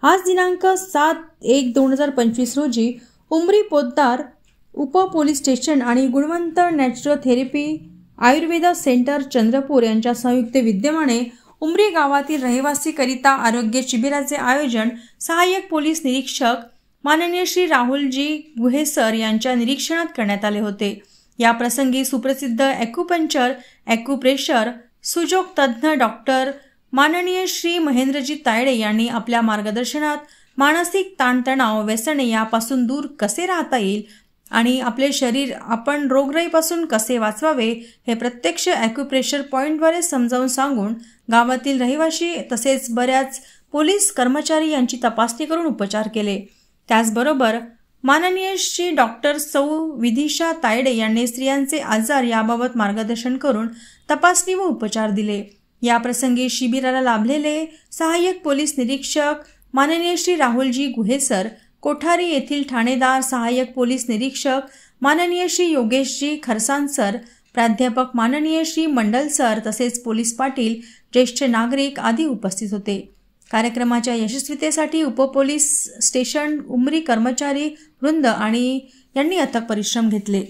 आज दिनांक 7/1/2025 रोजी उमरी पोद्दार उप पोलीस स्टेशन आणि गुणवंत नॅचरोथेरपी आयुर्वेदा सेंटर चंद्रपूर यांच्या संयुक्त विद्यमाने उमरी गावातील रहिवासी करिता आरोग्य शिबिराचे आयोजन सहाय्यक पोलीस निरीक्षक माननीय श्री राहुलजी गुहे सर यांच्या निरीक्षणात करण्यात आले होते। या प्रसंगी सुप्रसिद्ध ॲक्युपंक्चर, ॲक्युप्रेशर, सुजोग तज्ञ डॉक्टर माननीय श्री महेंद्रजी तायडे यांनी आपल्या मार्गदर्शनात मानसिक ताणतणाव, व्यसने यापासून दूर कसे राहता येईल आणि आपले शरीर आपण रोगराईपासून कसे वाचवावे हे प्रत्यक्ष ॲक्युप्रेशर पॉईंटद्वारे समजावून सांगून गावातील रहिवासी तसेच बऱ्याच पोलीस कर्मचारी यांची तपासणी करून उपचार केले। त्याचबरोबर माननीय श्री डॉक्टर सौ विदिशा तायडे यांनी स्त्रियांचे आजार याबाबत मार्गदर्शन करून तपासणी व उपचार दिले। या प्रसंगी शिबिराला लाभलेले सहाय्यक पोलीस निरीक्षक माननीय श्री राहुलजी गुहे सर, कोठारी येथील ठाणेदार सहाय्यक पोलीस निरीक्षक माननीय श्री योगेशजी खरसान सर, प्राध्यापक माननीय श्री मंडल सर तसेच पोलीस पाटील, ज्येष्ठ नागरिक आदी उपस्थित होते। कार्यक्रमाच्या यशस्वीतेसाठी उपपोलीस स्टेशन उमरी कर्मचारी वृंद यांनी अथक परिश्रम घेतले।